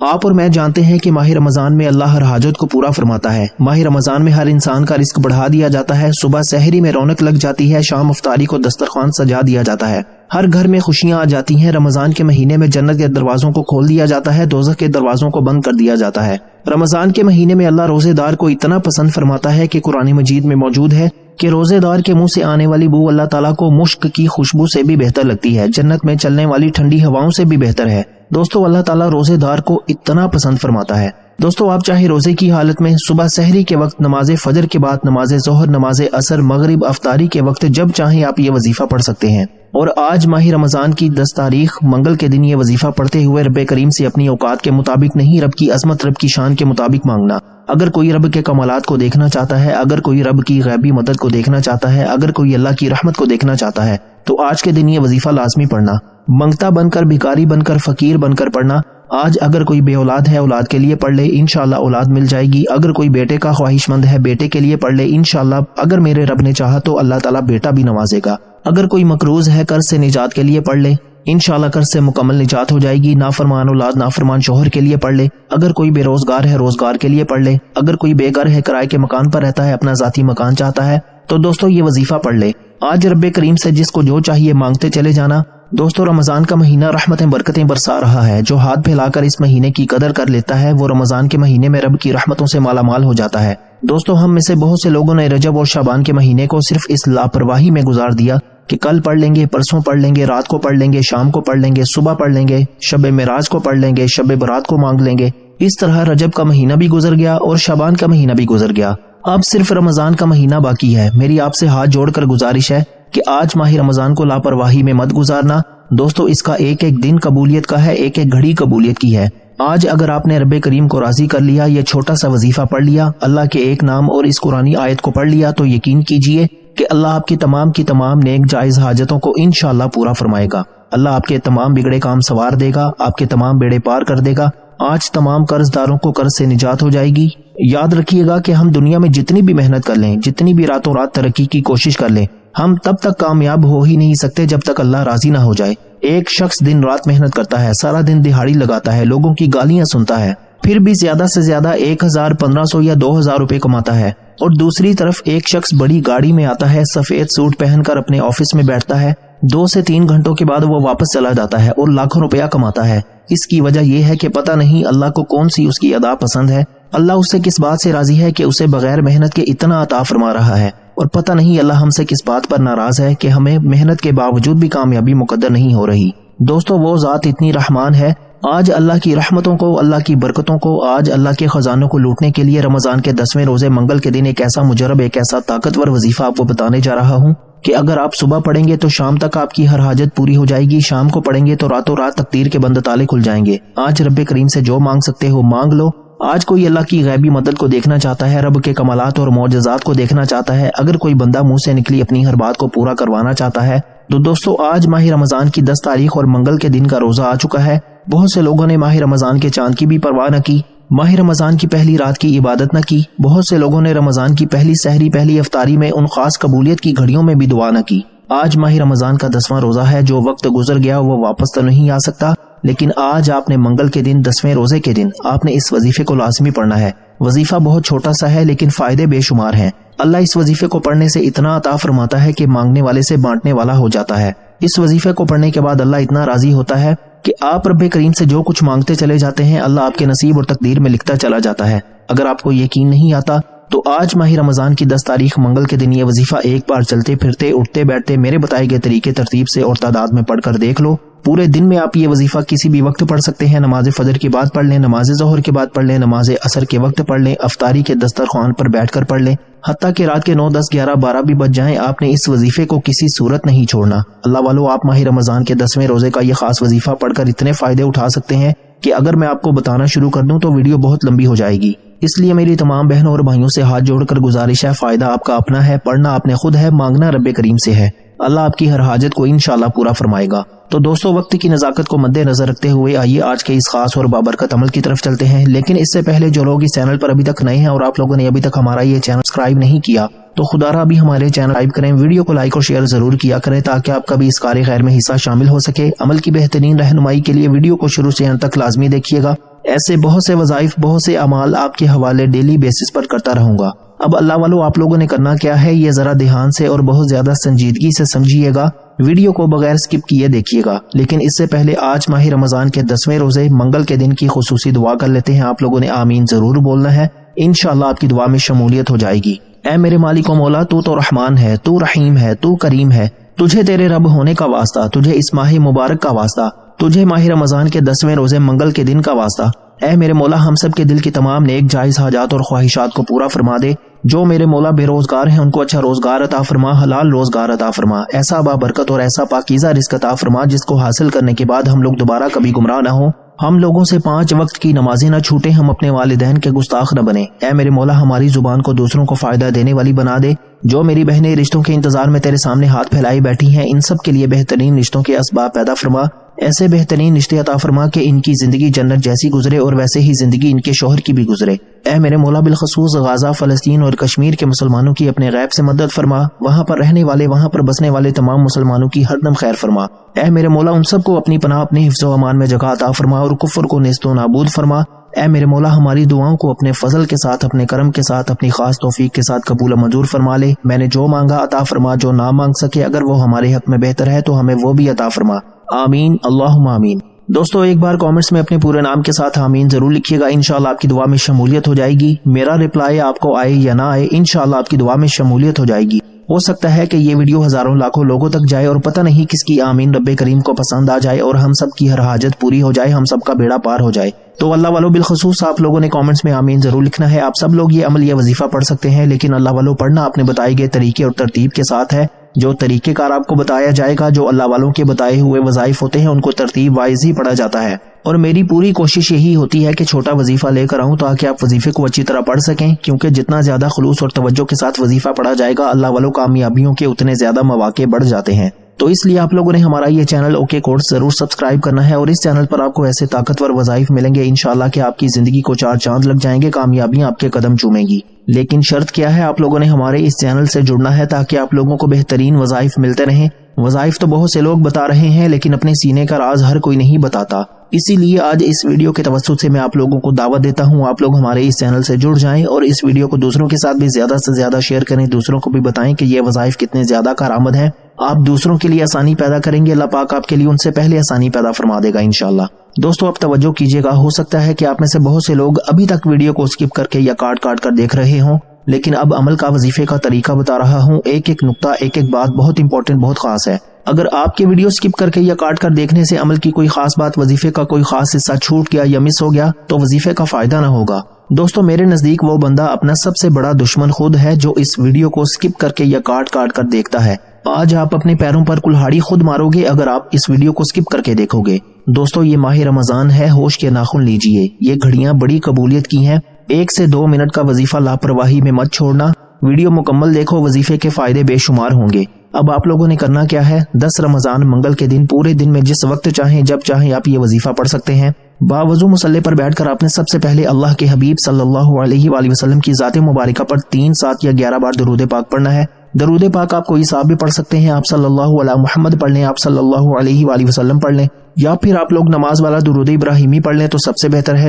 آپ اور میں جانتے ہیں کہ ماہ رمضان میں اللہ ہر حاجت کو پورا فرماتا ہے۔ ماہ رمضان میں ہر انسان کا رزق بڑھا دیا جاتا ہے، صبح سحری میں رونق لگ جاتی ہے، شام افطاری کو دسترخوان سجا دیا جاتا ہے، ہر گھر میں خوشیاں آ جاتی ہیں۔ رمضان کے مہینے میں جنت کے دروازوں کو کھول دیا جاتا ہے، دوزخ کے دروازوں کو بند کر دیا جاتا ہے۔ رمضان کے مہینے میں اللہ روزے دار کو اتنا پسند فرماتا ہے کہ قرآن مجید میں موجود ہے کہ روزے دار کے منہ سے آنے والی بو اللہ تعالیٰ کو مشک کی خوشبو سے بھی بہتر لگتی ہے، جنت میں چلنے والی ٹھنڈی ہواؤں سے بھی بہتر ہے۔ دوستو اللہ تعالیٰ روزے دار کو اتنا پسند فرماتا ہے۔ دوستو آپ چاہے روزے کی حالت میں صبح سحری کے وقت، نماز فجر کے بعد، نماز ظہر، نماز عصر، مغرب، افطاری کے وقت جب چاہیں آپ یہ وظیفہ پڑھ سکتے ہیں۔ اور آج ماہ رمضان کی 10 تاریخ منگل کے دن یہ وظیفہ پڑھتے ہوئے رب کریم سے اپنی اوقات کے مطابق نہیں، رب کی عظمت، رب کی شان کے مطابق مانگنا۔ اگر کوئی رب کے کمالات کو دیکھنا چاہتا ہے، اگر کوئی رب کی غیبی مدد کو دیکھنا چاہتا ہے، اگر کوئی اللہ کی رحمت کو دیکھنا چاہتا ہے تو آج کے دن یہ وظیفہ لازمی پڑھنا، منگتا بن کر، بھکاری بن کر، فقیر بن کر پڑھنا۔ آج اگر کوئی بے اولاد ہے اولاد کے لیے پڑھ لے، انشاءاللہ اولاد مل جائے گی۔ اگر کوئی بیٹے کا خواہش مند ہے بیٹے کے لیے پڑھ لے، انشاءاللہ اگر میرے رب نے چاہا تو اللہ تعالیٰ بیٹا بھی نوازے گا۔ اگر کوئی مقروض ہے قرض سے نجات کے لیے پڑھ لے، انشاءاللہ قرض سے مکمل نجات ہو جائے گی۔ نافرمان اولاد، نافرمان شوہر کے لیے پڑھ لے۔ اگر کوئی بے روزگار ہے روزگار کے لیے پڑھ لے۔ اگر کوئی بے گھر ہے کرائے کے مکان پر رہتا ہے، اپنا ذاتی مکان چاہتا ہے تو دوستو یہ وظیفہ پڑھ لے۔ آج رب کریم سے جس کو جو چاہیے مانگتے چلے جانا۔ دوستو رمضان کا مہینہ رحمتیں برکتیں برسا رہا ہے، جو ہاتھ پھیلا کر اس مہینے کی قدر کر لیتا ہے وہ رمضان کے مہینے میں رب کی رحمتوں سے مالا مال ہو جاتا ہے۔ دوستو ہم میں سے بہت سے لوگوں نے رجب اور شعبان کے مہینے کو صرف اس لاپرواہی میں گزار دیا کہ کل پڑھ لیں گے، پرسوں پڑھ لیں گے، رات کو پڑھ لیں گے، شام کو پڑھ لیں گے، صبح پڑھ لیں گے، شب معراج کو پڑھ لیں گے، شب برات کو مانگ لیں گے۔ اس طرح رجب کا مہینہ بھی گزر گیا اور شعبان کا مہینہ بھی گزر گیا۔ اب صرف رمضان کا مہینہ باقی ہے۔ میری آپ سے ہاتھ جوڑ کر گزارش ہے کہ آج ماہ رمضان کو لاپرواہی میں مت گزارنا۔ دوستو اس کا ایک ایک دن قبولیت کا ہے، ایک ایک گھڑی قبولیت کی ہے۔ آج اگر آپ نے رب کریم کو راضی کر لیا، یہ چھوٹا سا وظیفہ پڑھ لیا، اللہ کے ایک نام اور اس قرآنی آیت کو پڑھ لیا تو یقین کیجئے کہ اللہ آپ کی تمام نیک جائز حاجتوں کو انشاءاللہ پورا فرمائے گا۔ اللہ آپ کے تمام بگڑے کام سوار دے گا، آپ کے تمام بیڑے پار کر دے گا۔ آج تمام قرض داروں کو قرض سے نجات ہو جائے گی۔ یاد رکھیے گا کہ ہم دنیا میں جتنی بھی محنت کر لیں، جتنی بھی راتوں رات ترقی کی کوشش کر لیں، ہم تب تک کامیاب ہو ہی نہیں سکتے جب تک اللہ راضی نہ ہو جائے۔ ایک شخص دن رات محنت کرتا ہے، سارا دن دہاڑی لگاتا ہے، لوگوں کی گالیاں سنتا ہے، پھر بھی زیادہ سے زیادہ 1000، 1500 یا 2000 روپے کماتا ہے، اور دوسری طرف ایک شخص بڑی گاڑی میں آتا ہے، سفید سوٹ پہن کر اپنے آفس میں بیٹھتا ہے، 2 سے 3 گھنٹوں کے بعد وہ واپس چلا جاتا ہے اور لاکھوں روپیہ کماتا ہے۔ اس کی وجہ یہ ہے کہ پتہ نہیں اللہ کو کون سی اس کی ادا پسند ہے، اللہ اس سے کس بات سے راضی ہے کہ اسے بغیر محنت کے اتنا عطا فرما رہا ہے، اور پتہ نہیں اللہ ہم سے کس بات پر ناراض ہے کہ ہمیں محنت کے باوجود بھی کامیابی مقدر نہیں ہو رہی۔ دوستو وہ ذات اتنی رحمان ہے، آج اللہ کی رحمتوں کو، اللہ کی برکتوں کو، آج اللہ کے خزانوں کو لوٹنے کے لیے رمضان کے 10ویں روزے منگل کے دن ایک ایسا مجرب، ایک ایسا طاقتور وظیفہ آپ کو بتانے جا رہا ہوں کہ اگر آپ صبح پڑھیں گے تو شام تک آپ کی ہر حاجت پوری ہو جائے گی، شام کو پڑھیں گے تو راتوں رات تقدیر کے بند تالے کھل جائیں گے۔ آج رب کریم سے جو مانگ سکتے ہو مانگ لو۔ آج کوئی اللہ کی غیبی مدد کو دیکھنا چاہتا ہے، رب کے کمالات اور معجزات کو دیکھنا چاہتا ہے، اگر کوئی بندہ منہ سے نکلی اپنی ہر بات کو پورا کروانا چاہتا ہے تو دوستو آج ماہ رمضان کی 10 تاریخ اور منگل کے دن کا روزہ آ چکا ہے۔ بہت سے لوگوں نے ماہ رمضان کے چاند کی بھی پرواہ نہ کی، ماہ رمضان کی پہلی رات کی عبادت نہ کی، بہت سے لوگوں نے رمضان کی پہلی سحری، پہلی افطاری میں ان خاص قبولیت کی گھڑیوں میں بھی دعا نہ کی۔ آج ماہ رمضان کا 10واں روزہ ہے، جو وقت گزر گیا وہ واپس تو نہیں آ سکتا، لیکن آج آپ نے منگل کے دن 10ویں روزے کے دن آپ نے اس وظیفے کو لازمی پڑھنا ہے۔ وظیفہ بہت چھوٹا سا ہے لیکن فائدے بے شمار ہیں۔ اللہ اس وظیفے کو پڑھنے سے اتنا عطا فرماتا ہے کہ مانگنے والے سے بانٹنے والا ہو جاتا ہے۔ اس وظیفے کو پڑھنے کے بعد اللہ اتنا راضی ہوتا ہے کہ آپ رب کریم سے جو کچھ مانگتے چلے جاتے ہیں اللہ آپ کے نصیب اور تقدیر میں لکھتا چلا جاتا ہے۔ اگر آپ کو یقین نہیں آتا تو آج ماہ رمضان کی 10 تاریخ منگل کے دن یہ وظیفہ ایک بار چلتے پھرتے، اٹھتے بیٹھتے میرے بتائے گئے طریقے ترتیب سے اور تعداد میں پڑھ کر دیکھ لو۔ پورے دن میں آپ یہ وظیفہ کسی بھی وقت پڑھ سکتے ہیں۔ نماز فجر کے بعد پڑھ لیں، نماز ظہر کے بعد پڑھ لیں، نماز عصر کے وقت پڑھ لیں، افطاری کے دسترخوان پر بیٹھ کر پڑھ لیں، حتیٰ کہ رات کے 9، 10، 11، 12 بھی بج جائیں، آپ نے اس وظیفے کو کسی صورت نہیں چھوڑنا۔ اللہ والو آپ ماہ رمضان کے 10ویں روزے کا یہ خاص وظیفہ پڑھ کر اتنے فائدے اٹھا سکتے ہیں کہ اگر میں آپ کو بتانا شروع کر دوں تو ویڈیو بہت لمبی ہو جائے گی۔ اس لیے میری تمام بہنوں اور بھائیوں سے ہاتھ جوڑ کر گزارش ہے، فائدہ آپ کا اپنا ہے، پڑھنا آپ نے خود ہے، مانگنا رب کریم سے ہے۔ اللہ آپ کی ہر حاجت کو انشاءاللہ پورا فرمائے گا۔ تو دوستو وقت کی نزاکت کو مد نظر رکھتے ہوئے آئیے آج کے اس خاص اور بابرکت عمل کی طرف چلتے ہیں، لیکن اس سے پہلے جو لوگ اس چینل پر ابھی تک نئے ہیں اور آپ لوگوں نے ابھی تک ہمارا یہ چینل سبسکرائب نہیں کیا تو خدا را بھی ہمارے چینل سبسکرائب کریں، ویڈیو کو لائک اور شیئر ضرور کیا کریں تاکہ آپ کا بھی اس کار خیر میں حصہ شامل ہو سکے۔ عمل کی بہترین رہنمائی کے لیے ویڈیو کو شروع سے انت تک لازمی دیکھیے گا۔ ایسے بہت سے وظائف، بہت سے اعمال آپ کے حوالے ڈیلی بیسس پر کرتا رہوں گا۔ اب اللہ والو آپ لوگوں نے کرنا کیا ہے، یہ ذرا دھیان سے اور بہت زیادہ سنجیدگی سے سمجھیے گا، ویڈیو کو بغیر سکپ کیے دیکھیے گا۔ لیکن اس سے پہلے آج ماہ رمضان کے 10ویں روزے منگل کے دن کی خصوصی دعا کر لیتے ہیں۔ آپ لوگوں نے آمین ضرور بولنا ہے، انشاءاللہ آپ کی دعا میں شمولیت ہو جائے گی۔ اے میرے مالک و مولا، تو رحمان ہے، تو رحیم ہے، تو کریم ہے، تجھے تیرے رب ہونے کا واسطہ، تجھے اس ماہ مبارک کا واسطہ، تجھے ماہ رمضان کے 10ویں روزے منگل کے دن کا واسطہ۔ اے میرے مولا، ہم سب کے دل کی تمام نیک جائز حاجات اور خواہشات کو پورا فرما دے۔ جو میرے مولا بے روزگار ہیں ان کو اچھا روزگار عطا فرما، حلال روزگار عطا فرما، ایسا بابرکت اور ایسا پاکیزہ رزق عطا فرما جس کو حاصل کرنے کے بعد ہم لوگ دوبارہ کبھی گمراہ نہ ہوں، ہم لوگوں سے 5 وقت کی نمازیں نہ چھوٹیں، ہم اپنے والدین کے گستاخ نہ بنیں۔ اے میرے مولا، ہماری زبان کو دوسروں کو فائدہ دینے والی بنا دے۔ جو میری بہنیں رشتوں کے انتظار میں تیرے سامنے ہاتھ پھیلائی بیٹھی ہیں، ان سب کے لیے بہترین رشتوں کے اسباب پیدا فرما، ایسے بہترین رشتے عطا فرما کہ ان کی زندگی جنت جیسی گزرے اور ویسے ہی زندگی ان کے شوہر کی بھی گزرے۔ اے میرے مولا، بالخصوص غزہ، فلسطین اور کشمیر کے مسلمانوں کی اپنے غیب سے مدد فرما، وہاں پر رہنے والے، وہاں پر بسنے والے تمام مسلمانوں کی ہر دم خیر فرما۔ اے میرے مولا، ان سب کو اپنی پناہ، اپنے حفظ و امان میں جگہ عطا فرما اور کفر کو نیست و نابود فرما۔ اے میرے مولا، ہماری دعاؤں کو اپنے فضل کے ساتھ، اپنے کرم کے ساتھ، اپنی خاص توفیق کے ساتھ قبول و منظور فرما لے۔ میں نے جو مانگا عطا فرما، جو نہ مانگ سکے اگر وہ ہمارے حق میں بہتر ہے تو ہمیں وہ بھی عطا فرما۔ آمین، اللہم آمین۔ دوستو، ایک بار کامنٹس میں اپنے پورے نام کے ساتھ آمین ضرور لکھیے گا، انشاءاللہ آپ کی دعا میں شمولیت ہو جائے گی۔ میرا رپلائی آپ کو آئے یا نہ آئے، انشاءاللہ آپ کی دعا میں شمولیت ہو جائے گی۔ ہو سکتا ہے کہ یہ ویڈیو ہزاروں لاکھوں لوگوں تک جائے اور پتہ نہیں کس کی آمین رب کریم کو پسند آ جائے اور ہم سب کی ہر حاجت پوری ہو جائے، ہم سب کا بیڑا پار ہو جائے۔ تو اللہ والو، بالخصوص آپ لوگوں نے کامنٹس میں آمین ضرور لکھنا ہے۔ آپ سب لوگ یہ عمل، یہ وظیفہ پڑھ سکتے ہیں، لیکن اللہ والو پڑھنا آپ نے بتائے گئے طریقے اور ترتیب کے ساتھ ہے۔ جو طریقہ کار آپ کو بتایا جائے گا، جو اللہ والوں کے بتائے ہوئے وظائف ہوتے ہیں ان کو ترتیب وائز ہی پڑھا جاتا ہے، اور میری پوری کوشش یہی ہوتی ہے کہ چھوٹا وظیفہ لے کر آؤں تاکہ آپ وظیفے کو اچھی طرح پڑھ سکیں، کیونکہ جتنا زیادہ خلوص اور توجہ کے ساتھ وظیفہ پڑھا جائے گا، اللہ والوں کامیابیوں کے اتنے زیادہ مواقع بڑھ جاتے ہیں۔ تو اس لیے آپ لوگوں نے ہمارا یہ چینل اوکے کورس ضرور سبسکرائب کرنا ہے، اور اس چینل پر آپ کو ایسے طاقتور وظائف ملیں گے انشاءاللہ کہ آپ کی زندگی کو 4 چاند لگ جائیں گے، کامیابیاں آپ کے قدم چومیں گی۔ لیکن شرط کیا ہے، آپ لوگوں نے ہمارے اس چینل سے جڑنا ہے تاکہ آپ لوگوں کو بہترین وظائف ملتے رہیں۔ وظائف تو بہت سے لوگ بتا رہے ہیں، لیکن اپنے سینے کا راز ہر کوئی نہیں بتاتا۔ اسی لیے آج اس ویڈیو کے توسط سے میں آپ لوگوں کو دعوت دیتا ہوں، آپ لوگ ہمارے اس چینل سے جڑ جائیں اور اس ویڈیو کو دوسروں کے ساتھ بھی زیادہ سے زیادہ شیئر کریں، دوسروں کو بھی بتائیں کہ یہ وظائف کتنے زیادہ کارآمد ہیں۔ آپ دوسروں کے لیے آسانی پیدا کریں گے، اللہ پاک آپ کے لیے ان سے پہلے آسانی پیدا فرما دے گا انشاءاللہ۔ دوستو، اب توجہ کیجیے گا، ہو سکتا ہے کہ آپ میں سے بہت سے لوگ ابھی تک ویڈیو کو سکپ کر کے یا کاٹ کر دیکھ رہے ہوں، لیکن اب عمل کا وظیفے کا طریقہ بتا رہا ہوں، ایک ایک نقطہ، ایک ایک بات بہت امپورٹنٹ، بہت خاص ہے۔ اگر آپ کے ویڈیو سکپ کر کے یا کاٹ کر دیکھنے سے عمل کی کوئی خاص بات، وظیفے کا کوئی خاص حصہ چھوٹ گیا یا مس ہو گیا تو وظیفے کا فائدہ نہ ہوگا۔ دوستو، میرے نزدیک وہ بندہ اپنا سب سے بڑا دشمن خود ہے جو اس ویڈیو کو سکپ کر کے یا کاٹ کر دیکھتا ہے۔ آج آپ اپنے پیروں پر کلہاڑی خود مارو گے اگر آپ اس ویڈیو کو سکپ کر کے دیکھو گے۔ دوستو، یہ ماہ رمضان ہے، ہوش کے ناخن لیجئے، یہ گھڑیاں بڑی قبولیت کی ہیں۔ 1 سے 2 منٹ کا وظیفہ لاپرواہی میں مت چھوڑنا، ویڈیو مکمل دیکھو، وظیفے کے فائدے بے شمار ہوں گے۔ اب آپ لوگوں نے کرنا کیا ہے، 10 رمضان منگل کے دن پورے دن میں جس وقت چاہیں، جب چاہیں آپ یہ وظیفہ پڑھ سکتے ہیں۔ باوضو مصلی پر بیٹھ کر آپ نے سب سے پہلے اللہ کے حبیب صلی اللہ علیہ وآلہ وسلم کی ذات مبارکہ پر 3، 7 یا 11 بار درود پاک پڑھنا ہے۔ درود پاک آپ کوئی صاحب بھی پڑھ سکتے ہیں، آپ صلی اللہ علیہ محمد پڑھ لیں، آپ صلی اللہ علیہ وآلہ وسلم پڑھ لیں، یا پھر آپ لوگ نماز والا درود ابراہیمی پڑھ لیں تو سب سے بہتر ہے۔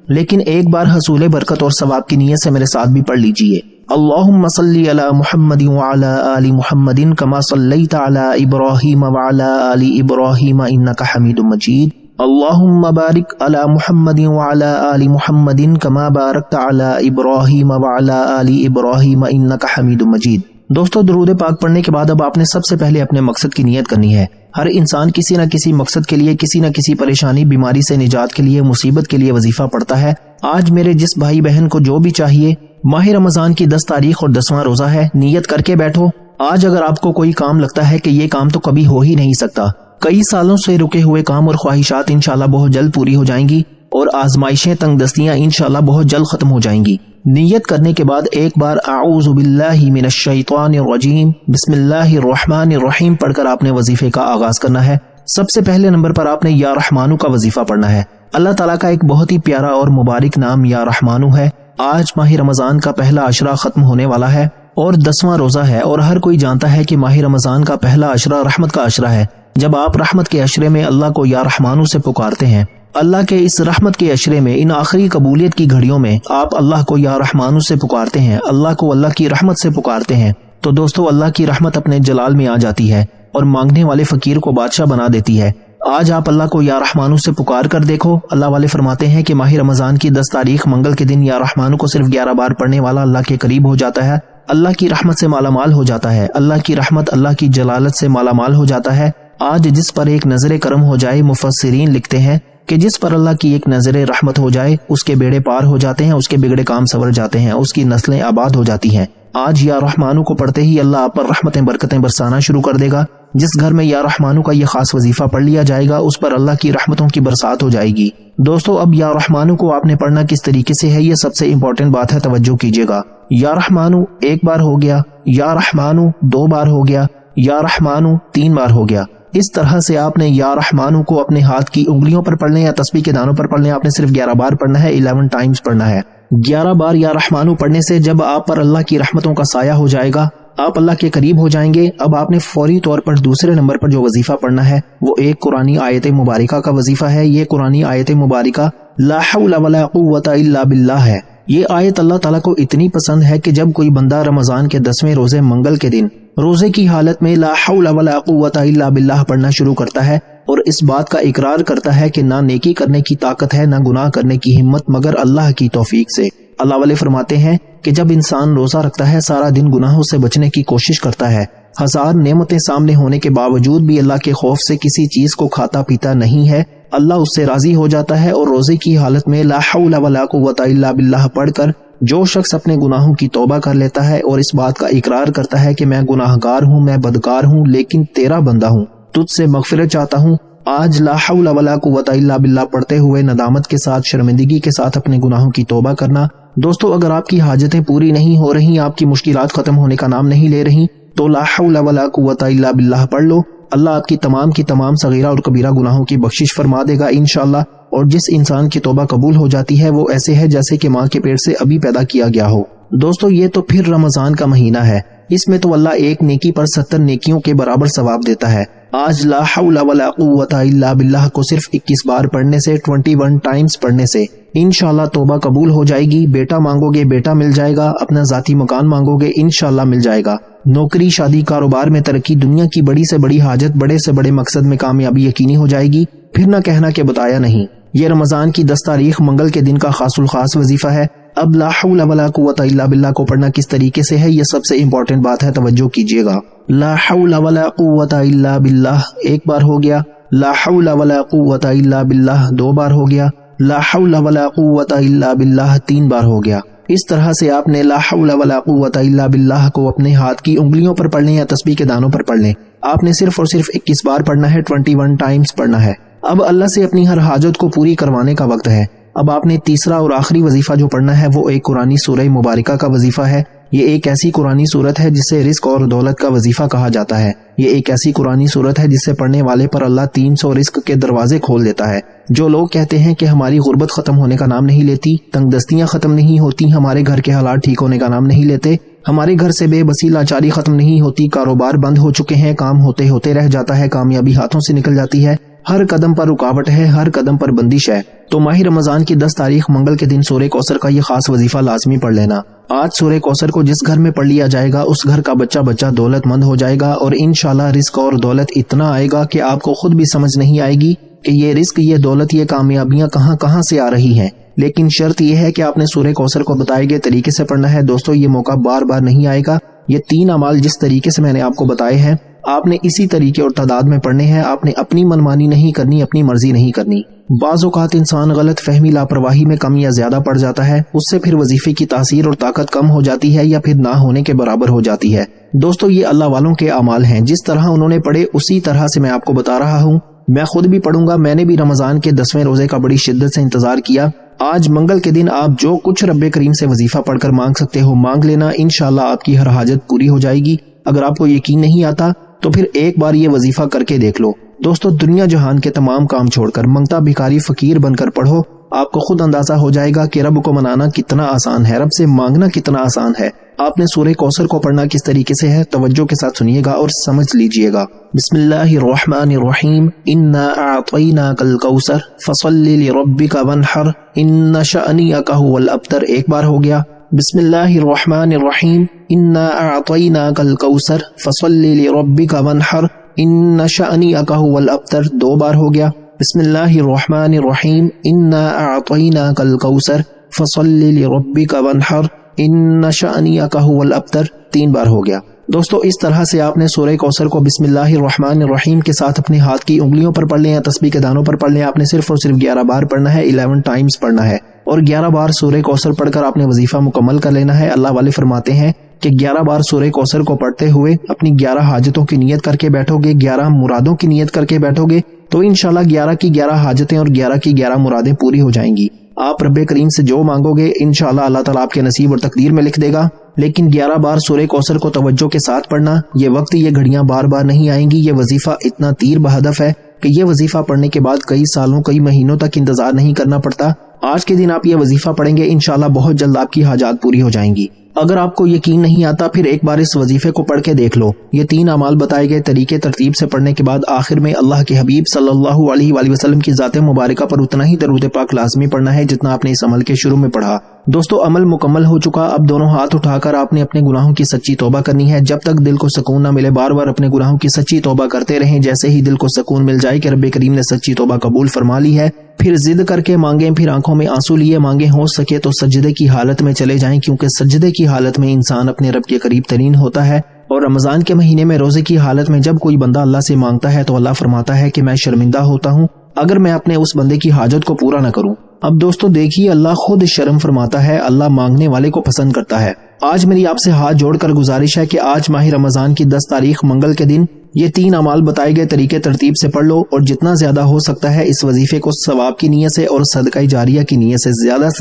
لیکن ایک بار حصول برکت اور ثواب کی نیت سے میرے ساتھ بھی پڑھ لیجئے۔ اللہم صلی علی محمد وعلی آل محمد کما صلیت علی ابراہیم وعلی آل ابراہیم انک حمید مجید۔ اللہم بارک علی محمد وعلی آل محمد کما بارکت علی ابراہیم وعلی آل ابراہیم انک حمید مجید۔ دوستو، درود پاک پڑھنے کے بعد اب آپ نے سب سے پہلے اپنے مقصد کی نیت کرنی ہے۔ ہر انسان کسی نہ کسی مقصد کے لیے، کسی نہ کسی پریشانی، بیماری سے نجات کے لیے، مصیبت کے لیے وظیفہ پڑھتا ہے۔ آج میرے جس بھائی بہن کو جو بھی چاہیے، ماہ رمضان کی 10 تاریخ اور 10واں روزہ ہے، نیت کر کے بیٹھو۔ آج اگر آپ کو کوئی کام لگتا ہے کہ یہ کام تو کبھی ہو ہی نہیں سکتا، کئی سالوں سے رکے ہوئے کام اور خواہشات انشاءاللہ بہت جلد پوری ہو جائیں گی، اور آزمائشیں، تنگ دستیاں انشاءاللہ بہت جلد ختم ہو جائیں گی۔ نیت کرنے کے بعد ایک بار اعوذ باللہ من الشیطان الرجیم بسم اللہ الرحمن الرحیم پڑھ کر آپ نے وظیفے کا آغاز کرنا ہے۔ سب سے پہلے نمبر پر آپ نے یا رحمانو کا وظیفہ پڑھنا ہے۔ اللہ تعالیٰ کا ایک بہت ہی پیارا اور مبارک نام یا رحمانو ہے۔ آج ماہ رمضان کا پہلا عشرہ ختم ہونے والا ہے اور 10واں روزہ ہے، اور ہر کوئی جانتا ہے کہ ماہ رمضان کا پہلا عشرہ رحمت کا عشرہ ہے۔ جب آپ رحمت کے عشرے میں اللہ کو یا رحمانو سے پکارتے ہیں اللہ کے اس رحمت کے عشرے میں ان آخری قبولیت کی گھڑیوں میں آپ اللہ کو یا رحمانو سے پکارتے ہیں، اللہ کو اللہ کی رحمت سے پکارتے ہیں، تو دوستو اللہ کی رحمت اپنے جلال میں آ جاتی ہے اور مانگنے والے فقیر کو بادشاہ بنا دیتی ہے۔ آج آپ اللہ کو یا رحمانو سے پکار کر دیکھو۔ اللہ والے فرماتے ہیں کہ ماہ رمضان کی 10 تاریخ منگل کے دن یا رحمانو کو صرف 11 بار پڑھنے والا اللہ کے قریب ہو جاتا ہے، اللہ کی رحمت سے مالا مال ہو جاتا ہے، اللہ کی رحمت اللہ کی جلالت سے مالا مال ہو جاتا ہے۔ آج جس پر ایک نظر کرم ہو جائے، مفسرین لکھتے ہیں کہ جس پر اللہ کی ایک نظر رحمت ہو جائے اس کے بیڑے پار ہو جاتے ہیں، اس کے بگڑے کام سنور جاتے ہیں، اس کی نسلیں آباد ہو جاتی ہیں۔ آج یا رحمانو کو پڑھتے ہی اللہ آپ پر رحمتیں برکتیں برسانا شروع کر دے گا۔ جس گھر میں یا رحمانو کا یہ خاص وظیفہ پڑھ لیا جائے گا اس پر اللہ کی رحمتوں کی برسات ہو جائے گی۔ دوستو اب یا رحمانو کو آپ نے پڑھنا کس طریقے سے ہے، یہ سب سے امپورٹنٹ بات ہے، توجہ کیجیے گا۔ یا رحمانو 1 بار ہو گیا، یا رحمانو 2 بار ہو گیا، یا رحمانو 3 بار ہو گیا۔ اس طرح سے آپ نے یا رحمانو کو اپنے ہاتھ کی انگلیوں پر پڑھنے یا تسبیح کے دانوں پر پڑھنے، آپ نے صرف 11 بار پڑھنا ہے، 11 ٹائمز پڑھنا ہے۔ 11 بار یا رحمانو پڑھنے سے جب آپ پر اللہ کی رحمتوں کا سایہ ہو جائے گا، آپ اللہ کے قریب ہو جائیں گے۔ اب آپ نے فوری طور پر دوسرے نمبر پر جو وظیفہ پڑھنا ہے وہ ایک قرآنی آیت مبارکہ کا وظیفہ ہے۔ یہ قرآنی آیت مبارکہ لا حول ولا قوت الا باللہ ہے۔ یہ آیت اللہ تعالیٰ کو اتنی پسند ہے کہ جب کوئی بندہ رمضان کے 10ویں روزے منگل کے دن روزے کی حالت میں لا حول ولا قوت الا باللہ پڑھنا شروع کرتا ہے اور اس بات کا اقرار کرتا ہے کہ نہ نیکی کرنے کی طاقت ہے، نہ گناہ کرنے کی ہمت مگر اللہ کی توفیق سے۔ اللہ والے فرماتے ہیں کہ جب انسان روزہ رکھتا ہے، سارا دن گناہوں سے بچنے کی کوشش کرتا ہے، 1000 نعمتیں سامنے ہونے کے باوجود بھی اللہ کے خوف سے کسی چیز کو کھاتا پیتا نہیں ہے، اللہ اس سے راضی ہو جاتا ہے اور روزے کی حالت میں لا حول ولا قوت الا باللہ پڑھ کر جو شخص اپنے گناہوں کی توبہ کر لیتا ہے اور اس بات کا اقرار کرتا ہے کہ میں گناہگار ہوں، میں بدکار ہوں، لیکن تیرا بندہ ہوں، تجھ سے مغفرت چاہتا ہوں، آج لا حول ولا قوت الا باللہ پڑھتے ہوئے ندامت کے ساتھ، شرمندگی کے ساتھ اپنے گناہوں کی توبہ کرنا۔ دوستو اگر آپ کی حاجتیں پوری نہیں ہو رہی، آپ کی مشکلات ختم ہونے کا نام نہیں لے رہی، تو لا حول ولا قوت الا باللہ پڑھ لو۔ اللہ آپ کی تمام صغیرہ اور کبیرہ گناہوں کی بخشش فرما دے گا انشاءاللہ۔ اور جس انسان کی توبہ قبول ہو جاتی ہے وہ ایسے ہے جیسے کہ ماں کے پیٹ سے ابھی پیدا کیا گیا ہو۔ دوستو یہ تو پھر رمضان کا مہینہ ہے، اس میں تو اللہ ایک نیکی پر 70 نیکیوں کے برابر ثواب دیتا ہے۔ آج لا حول ولا قوت الا باللہ کو صرف 21 بار پڑھنے سے، 21 ٹائمز پڑھنے سے انشاءاللہ توبہ قبول ہو جائے گی۔ بیٹا مانگو گے بیٹا مل جائے گا، اپنا ذاتی مکان مانگو گے انشاءاللہ مل جائے گا، نوکری، شادی، کاروبار میں ترقی، دنیا کی بڑی سے بڑی حاجت، بڑے سے بڑے مقصد میں کامیابی یقینی ہو جائے گی۔ پھر نہ کہنا کہ بتایا نہیں۔ یہ رمضان کی 10 تاریخ منگل کے دن کا خاص الخاص وظیفہ ہے۔ اب لا حول ولا قوت الا باللہ کو پڑھنا کس طریقے سے ہے، یہ سب سے امپورٹنٹ بات ہے، توجہ کیجیے گا۔ لا حول ولا قوت الا باللہ 1 بار ہو گیا، لا حول ولا قوت الا باللہ 2 بار ہو گیا، لا حول ولا قوت الا باللہ 3 بار ہو گیا۔ اس طرح سے آپ نے لا حول ولا قوت الا باللہ کو اپنے ہاتھ کی انگلیوں پر پڑھ لیں یا تسبیح کے دانوں پر پڑھ لیں۔ آپ نے صرف اور صرف 21 بار پڑھنا ہے، 21 ٹائمز پڑھنا ہے۔ اب اللہ سے اپنی ہر حاجت کو پوری کروانے کا وقت ہے۔ اب آپ نے تیسرا اور آخری وظیفہ جو پڑھنا ہے وہ ایک قرآنی سورہ مبارکہ کا وظیفہ ہے۔ یہ ایک ایسی قرآنی صورت ہے جسے رزق اور دولت کا وظیفہ کہا جاتا ہے۔ یہ ایک ایسی قرآنی صورت ہے جسے پڑھنے والے پر اللہ 300 رزق کے دروازے کھول دیتا ہے۔ جو لوگ کہتے ہیں کہ ہماری غربت ختم ہونے کا نام نہیں لیتی، تنگ دستیاں ختم نہیں ہوتی، ہمارے گھر کے حالات ٹھیک ہونے کا نام نہیں لیتے، ہمارے گھر سے بے بسی لاچاری ختم نہیں ہوتی، کاروبار بند ہو چکے ہیں، کام ہوتے ہوتے رہ جاتا ہے، کامیابی ہاتھوں سے نکل جاتی ہے، ہر قدم پر رکاوٹ ہے، ہر قدم پر بندش ہے، تو ماہ رمضان کی 10 تاریخ منگل کے دن سورہ کوثر کا یہ خاص وظیفہ لازمی پڑھ لینا۔ آج سورہ کوثر کو جس گھر میں پڑھ لیا جائے گا اس گھر کا بچہ دولت مند ہو جائے گا، اور انشاءاللہ رزق اور دولت اتنا آئے گا کہ آپ کو خود بھی سمجھ نہیں آئے گی کہ یہ رزق، یہ دولت، یہ کامیابیاں کہاں سے آ رہی ہیں۔ لیکن شرط یہ ہے کہ آپ نے سورہ کوثر کو بتائے گئے طریقے سے پڑھنا ہے۔ دوستو یہ موقع بار بار نہیں آئے گا۔ یہ 3 اعمال جس طریقے سے میں نے آپ کو بتائے ہیں آپ نے اسی طریقے اور تعداد میں پڑھنے ہیں۔ آپ نے اپنی منمانی نہیں کرنی، اپنی مرضی نہیں کرنی۔ بعض اوقات انسان غلط فہمی، لاپرواہی میں کم یا زیادہ پڑ جاتا ہے، اس سے پھر وظیفے کی تاثیر اور طاقت کم ہو جاتی ہے یا پھر نہ ہونے کے برابر ہو جاتی ہے۔ دوستو یہ اللہ والوں کے اعمال ہیں، جس طرح انہوں نے پڑھے اسی طرح سے میں آپ کو بتا رہا ہوں۔ میں خود بھی پڑھوں گا، میں نے بھی رمضان کے 10ویں روزے کا بڑی شدت سے انتظار کیا۔ آج منگل کے دن آپ جو کچھ رب کریم سے وظیفہ پڑھ کر مانگ سکتے ہو مانگ لینا، انشاءاللہ آپ کی ہر حاجت پوری ہو جائے گی۔ اگر آپ کو یقین نہیں آتا تو پھر ایک بار یہ وظیفہ کر کے دیکھ لو۔ دوستو دنیا جہان کے تمام کام چھوڑ کر منگتا بھکاری فقیر بن کر پڑھو، آپ کو خود اندازہ ہو جائے گا کہ رب کو منانا کتنا آسان ہے، رب سے مانگنا کتنا آسان ہے۔ آپ نے سورہ کوثر کو پڑھنا کس طریقے سے ہے، توجہ کے ساتھ سنیے گا اور سمجھ لیجئے گا۔ بسم اللہ الرحمن الرحیم، انا اعطیناک الکوثر فصل لربک وانحر ان شأنک هو الابتر۔ ایک بار ہو گیا۔ بسم اللہ الرحمن الرحیم، انا اعطیناک الکوثر فصل لربک وانحر ان شأنک هو الابتر۔ دو بار ہو گیا۔ بسم اللہ الرحمن الرحیم، انا اعطیناک الکوثر فصل لربک وانحر ان شأنک هو الابتر۔ تین بار ہو گیا۔ دوستو اس طرح سے آپ نے سورہ کوثر کو بسم اللہ الرحمن الرحیم کے ساتھ اپنے ہاتھ کی انگلیوں پر پڑھ لیں یا تسبیح کے دانوں پر پڑھ لیں۔ آپ نے صرف اور صرف 11 بار پڑھنا ہے، 11 ٹائمز پڑھنا ہے، اور 11 بار سورہ کوثر پڑھ کر آپ نے وظیفہ مکمل کر لینا ہے۔ اللہ والے فرماتے ہیں کہ 11 بار سورہ کوثر کو پڑھتے ہوئے اپنی 11 حاجتوں کی نیت کر کے بیٹھو گے، 11 مرادوں کی نیت کر کے بیٹھو گے تو انشاءاللہ 11 کی 11 حاجتیں اور 11 کی 11 مرادیں پوری ہو جائیں گی۔ آپ رب کریم سے جو مانگو گے انشاءاللہ اللہ تعالیٰ آپ کے نصیب اور تقدیر میں لکھ دے گا۔ لیکن 11 بار سورہ کوثر کو توجہ کے ساتھ پڑھنا، یہ وقت یہ گھڑیاں بار بار نہیں آئیں گی۔ یہ وظیفہ اتنا تیر بہدف ہے کہ یہ وظیفہ پڑھنے کے بعد کئی سالوں کئی مہینوں تک انتظار نہیں کرنا پڑتا۔ آج کے دن آپ یہ وظیفہ پڑھیں گے انشاءاللہ بہت جلد آپ کی حاجات پوری ہو جائیں گی۔ اگر آپ کو یقین نہیں آتا پھر ایک بار اس وظیفے کو پڑھ کے دیکھ لو۔ یہ 3 اعمال بتائے گئے طریقے ترتیب سے پڑھنے کے بعد آخر میں اللہ کے حبیب صلی اللہ علیہ وآلہ وسلم کی ذات مبارکہ پر اتنا ہی درود پاک لازمی پڑھنا ہے جتنا آپ نے اس عمل کے شروع میں پڑھا۔ دوستو عمل مکمل ہو چکا، اب دونوں ہاتھ اٹھا کر آپ نے اپنے گناہوں کی سچی توبہ کرنی ہے۔ جب تک دل کو سکون نہ ملے بار بار اپنے گناہوں کی سچی توبہ کرتے رہیں۔ جیسے ہی دل کو سکون مل جائے کہ رب کریم نے سچی توبہ قبول فرما لی ہے، پھر ضد کر کے مانگیں، پھر آنکھوں میں آنسو لیے مانگیں، ہو سکے تو سجدے کی حالت میں چلے جائیں، کیونکہ سجدے کی حالت میں انسان اپنے رب کے قریب ترین ہوتا ہے۔ اور رمضان کے مہینے میں روزے کی حالت میں جب کوئی بندہ اللہ سے مانگتا ہے تو اللہ فرماتا ہے کہ میں شرمندہ ہوتا ہوں اگر میں اپنے اس بندے کی حاجت کو پورا نہ کروں۔ اب دوستو دیکھیے اللہ خود شرم فرماتا ہے، اللہ مانگنے والے کو پسند کرتا ہے۔ آج میری آپ سے ہاتھ جوڑ کر گزارش ہے کہ آج ماہ رمضان کی 10 تاریخ منگل کے دن یہ 3 اعمال بتائے گئے طریقے ترتیب سے پڑھ لو، اور جتنا زیادہ ہو سکتا ہے اس وظیفے کو ثواب کی نیت سے اور صدقہ جاریہ کی نیت سے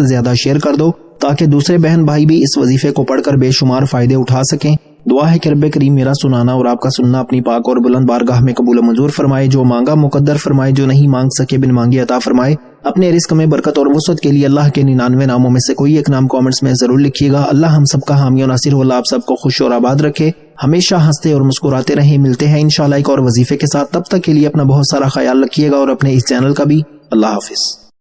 زیادہ شیئر کر دو تاکہ دوسرے بہن بھائی بھی اس وظیفے کو پڑھ کر بے شمار فائدے اٹھا سکیں۔ دعا ہے کہ رب کریم میرا سنانا اور آپ کا سننا اپنی پاک اور بلند بارگاہ میں قبول و منظور فرمائے، جو مانگا مقدر فرمائے، جو نہیں مانگ سکے بن مانگے عطا فرمائے۔ اپنے رزق میں برکت اور وسعت کے لیے اللہ کے 99 ناموں میں سے کوئی ایک نام کامنٹس میں ضرور لکھیے گا۔ اللہ ہم سب کا حامی و ناصر ہو، اللہ آپ سب کو خوش اور آباد رکھے، ہمیشہ ہنستے اور مسکراتے رہیں۔ ملتے ہیں انشاءاللہ ایک اور وظیفے کے ساتھ، تب تک کے لیے اپنا بہت سارا خیال رکھیے گا اور اپنے اس چینل کا بھی۔ اللہ حافظ۔